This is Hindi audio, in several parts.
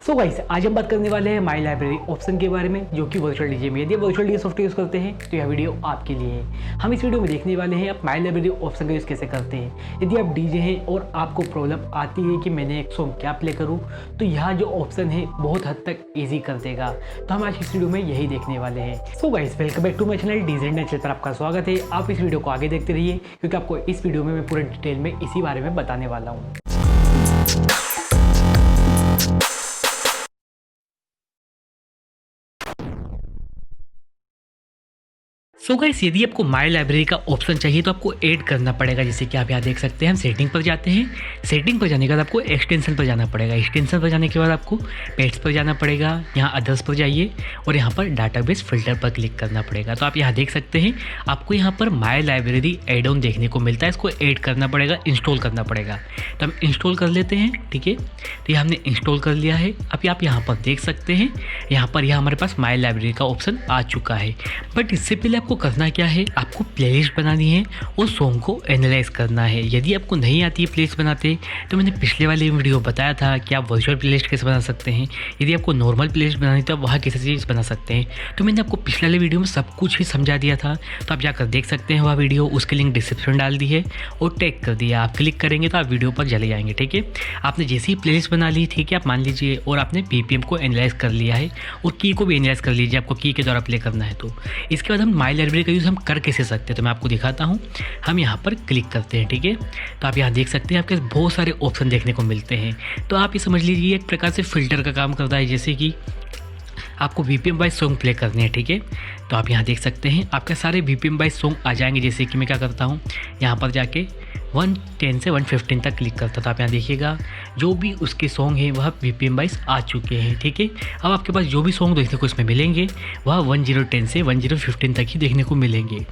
सो गाइस, आज हम बात करने वाले हैं माई लाइब्रेरी ऑप्शन के बारे में, जो कि वर्चुअल डीजे में। यदि आप वर्चुअल डीजे सॉफ्टवेयर यूज़ करते हैं तो यह वीडियो आपके लिए है। हम इस वीडियो में देखने वाले हैं आप माई लाइब्रेरी ऑप्शन का यूज़ कैसे करते हैं। यदि आप डीजे हैं और आपको प्रॉब्लम आती है कि मैंने एक सॉन्ग क्या प्ले करूँ, तो यह जो ऑप्शन है बहुत हद तक ईजी कर देगा। तो हम आज इस वीडियो में यही देखने वाले हैं। So guys, welcome back to my channel DJ Nature पर आपका स्वागत है। आप इस वीडियो को आगे देखते रहिए, क्योंकि आपको इस वीडियो में मैं पूरे डिटेल में इसी बारे में बताने वाला हूँ। सो गाइस, यदि आपको माई लाइब्रेरी का ऑप्शन चाहिए तो आपको ऐड करना पड़ेगा। जैसे कि आप यहाँ देख सकते हैं, हम सेटिंग पर जाते हैं। सेटिंग पर जाने के बाद आपको एक्सटेंशन पर जाना पड़ेगा। एक्सटेंशन पर जाने के बाद आपको पेट्स पर जाना पड़ेगा। यहाँ अदर्स पर जाइए और यहाँ पर डाटाबेस फिल्टर पर क्लिक करना पड़ेगा। तो आप यहाँ देख सकते हैं, आपको यहाँ पर माई लाइब्रेरी एड ऑन देखने को मिलता है। इसको ऐड करना पड़ेगा, इंस्टॉल करना पड़ेगा। तो हम इंस्टॉल कर लेते हैं। ठीक है, तो ये हमने इंस्टॉल कर लिया है। अभी आप यहाँ पर देख सकते हैं, यहाँ पर हमारे पास माई लाइब्रेरी का ऑप्शन आ चुका है। बट इससे पहले आपको करना क्या है, आपको प्लेलिस्ट बनानी है और सॉन्ग को एनालाइज करना है। यदि आपको नहीं आती है प्लेलिस्ट बनाते, तो मैंने पिछले वाले वीडियो बताया था कि आप वर्चुअल प्लेलिस्ट कैसे बना सकते हैं। यदि आपको नॉर्मल प्लेलिस्ट बनानी तो आप वहाँ कैसे चीज़ बना सकते हैं, तो मैंने आपको पिछले वाले वीडियो में सब कुछ ही समझा दिया था। तो आप जाकर देख सकते हैं वह वीडियो, उसके लिंक डिस्क्रिप्शन डाल दी है और टैग कर दिया। आप क्लिक करेंगे तो आप वीडियो पर चले जाएंगे। ठीक है, आपने जैसे ही प्लेलिस्ट बना ली, ठीक है, आप मान लीजिए, और आपने BPM को एनालाइज कर लिया है और की को भी एनालाइज कर लीजिए, आपको की के द्वारा प्ले करना है। तो इसके बाद हम माई लाइब्रेरी का यूज़ हम कर कैसे सकते हैं, तो मैं आपको दिखाता हूँ। हम यहाँ पर क्लिक करते हैं। ठीक है, तो आप यहाँ देख सकते हैं, आपके बहुत सारे ऑप्शन देखने को मिलते हैं। तो आप ये समझ लीजिए एक प्रकार से फ़िल्टर का काम करता है। जैसे कि आपको BPM वाइज सॉन्ग प्ले करने हैं। ठीक है, तो आप यहाँ देख सकते हैं, आपके सारे BPM वाइज सॉन्ग आ जाएंगे। जैसे कि मैं क्या करता हूँ, यहाँ पर जाके 110 से 115 तक क्लिक करता था। आप यहाँ देखिएगा, जो भी उसके सॉन्ग हैं वह BPM वाइज आ चुके हैं। ठीक है, अब आपके पास जो भी सॉन्ग देखने को इसमें मिलेंगे वह 1010 से 1015 तक ही देखने को मिलेंगे।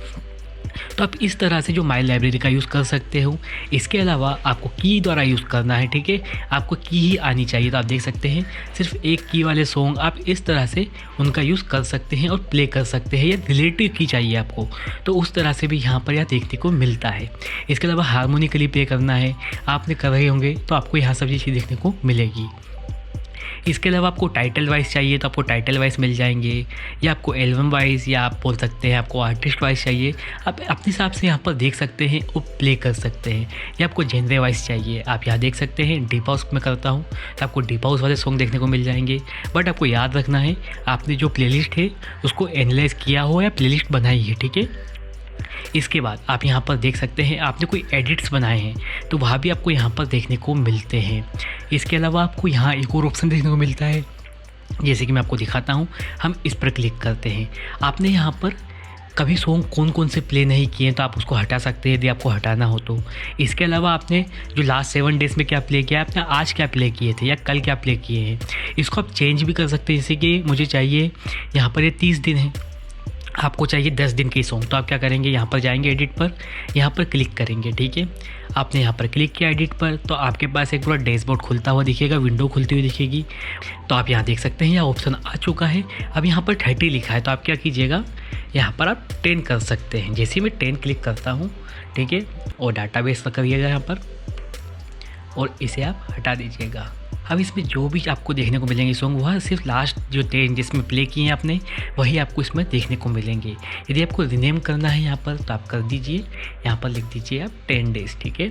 तो आप इस तरह से जो माई लाइब्रेरी का यूज़ कर सकते हो। इसके अलावा आपको की द्वारा यूज़ करना है। ठीक है, आपको की ही आनी चाहिए। तो आप देख सकते हैं, सिर्फ एक की वाले सॉन्ग आप इस तरह से उनका यूज़ कर सकते हैं और प्ले कर सकते हैं। या रिलेटिव की चाहिए आपको, तो उस तरह से भी यहाँ पर यह देखने को मिलता है। इसके अलावा हारमोनिकली प्ले करना है, आपने कर रहे होंगे तो आपको यहाँ सब चीज़ें देखने को मिलेगी। इसके अलावा आपको टाइटल वाइज चाहिए तो आपको टाइटल वाइज मिल जाएंगे, या आपको एल्बम वाइज, या आप बोल सकते हैं आपको आर्टिस्ट वाइज चाहिए, आप अपने हिसाब से यहाँ पर देख सकते हैं और प्ले कर सकते हैं। या आपको जेनरे वाइज चाहिए, आप यहाँ देख सकते हैं। डीप हाउस में करता हूँ तो आपको डीप हाउस वाले सॉन्ग देखने को मिल जाएंगे। बट आपको याद रखना है, आपने जो प्लेलिस्ट है उसको एनालाइज किया हो या प्लेलिस्ट बनाई है। ठीक है, इसके बाद आप यहाँ पर देख सकते हैं, आपने कोई एडिट्स बनाए हैं तो वहाँ भी आपको यहाँ पर देखने को मिलते हैं। इसके अलावा आपको यहाँ एक और ऑप्शन देखने को मिलता है, जैसे कि मैं आपको दिखाता हूँ। हम इस पर क्लिक करते हैं। आपने यहाँ पर कभी सॉन्ग कौन कौन से प्ले नहीं किए तो आप उसको हटा सकते हैं, यदि आपको हटाना हो तो। इसके अलावा आपने जो लास्ट 7 डेज़ में क्या प्ले किया, आपने आज क्या प्ले किए थे या कल क्या प्ले किए हैं, इसको आप चेंज भी कर सकते हैं। जैसे कि मुझे चाहिए, यहाँ पर ये 30 दिन है, आपको चाहिए 10 दिन की सॉन्ग, तो आप क्या करेंगे, यहाँ पर जाएंगे एडिट पर, यहाँ पर क्लिक करेंगे। ठीक है, आपने यहाँ पर क्लिक किया एडिट पर, तो आपके पास एक पूरा डैशबोर्ड खुलता हुआ दिखेगा, विंडो खुलती हुई दिखेगी। तो आप यहाँ देख सकते हैं, यह ऑप्शन आ चुका है। अब यहाँ पर 30 लिखा है, तो आप क्या कीजिएगा, यहाँ पर आप 10 कर सकते हैं। जैसे मैं 10 क्लिक करता हूँ, ठीक है, और डाटाबेस पर करिएगा यहाँ पर, और इसे आप हटा दीजिएगा। अब इसमें जो भी आपको देखने को मिलेंगे सॉन्ग, वह सिर्फ लास्ट जो 10 जिसमें प्ले किए हैं आपने, वही आपको इसमें देखने को मिलेंगे। यदि आपको रिनेम करना है यहाँ पर तो आप कर दीजिए, यहाँ पर लिख दीजिए आप 10 डेज़। ठीक है,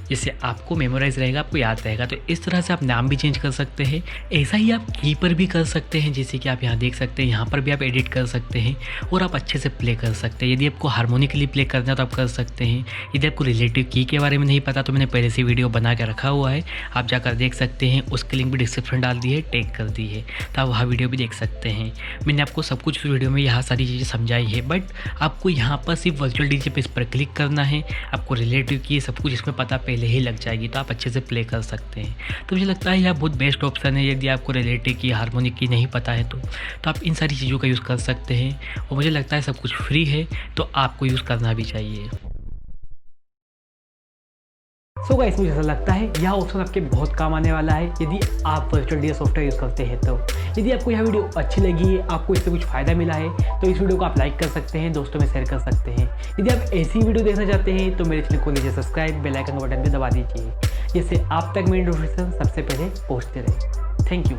जिससे आपको मेमोराइज रहेगा, आपको याद रहेगा। तो इस तरह से आप नाम भी चेंज कर सकते हैं। ऐसा ही आप की पर भी कर सकते हैं। जैसे कि आप यहाँ देख सकते हैं, यहाँ पर भी आप एडिट कर सकते हैं और आप अच्छे से प्ले कर सकते हैं। यदि आपको हारमोनिकली प्ले करना है तो आप कर सकते हैं। यदि आपको रिलेटिव की के बारे में नहीं पता तो मैंने पहले से वीडियो बना के रखा हुआ है, आप जाकर देख सकते हैं। उसके लिंक भी डिस्क्रिप्शन डाल दी है, टैग कर दी है, तो आप वहाँ वीडियो भी देख सकते हैं। मैंने आपको सब कुछ उस वीडियो में यहाँ सारी चीज़ें समझाई है। बट आपको यहाँ पर सिर्फ वर्चुअल डीजे पे इस पर क्लिक करना है, आपको रिलेटिव की सब कुछ इसमें पता पहले ही लग जाएगी, तो आप अच्छे से प्ले कर सकते हैं। तो मुझे लगता है यह बहुत बेस्ट ऑप्शन है। यदि आपको रिलेटिव की, हारमोनिक की नहीं पता है तो आप इन सारी चीज़ों का यूज़ कर सकते हैं। और मुझे लगता है सब कुछ फ्री है, तो आपको यूज़ करना भी चाहिए। सो गाइस, मुझे ऐसा लगता है यह ऑप्शन आपके बहुत काम आने वाला है यदि आप वर्चुअल डीजे सॉफ्टवेयर यूज़ करते हैं। तो यदि आपको यह वीडियो अच्छी लगी है, आपको इससे कुछ फ़ायदा मिला है, तो इस वीडियो को आप लाइक कर सकते हैं, दोस्तों में शेयर कर सकते हैं। यदि आप ऐसी वीडियो देखना चाहते हैं तो मेरे चैनल को लीजिए सब्सक्राइब, बेल आइकन का बटन भी दबा दीजिए, जिससे आप तक मेरी नोटिफिकेशन सबसे पहले पहुँचते रहे। Thank you.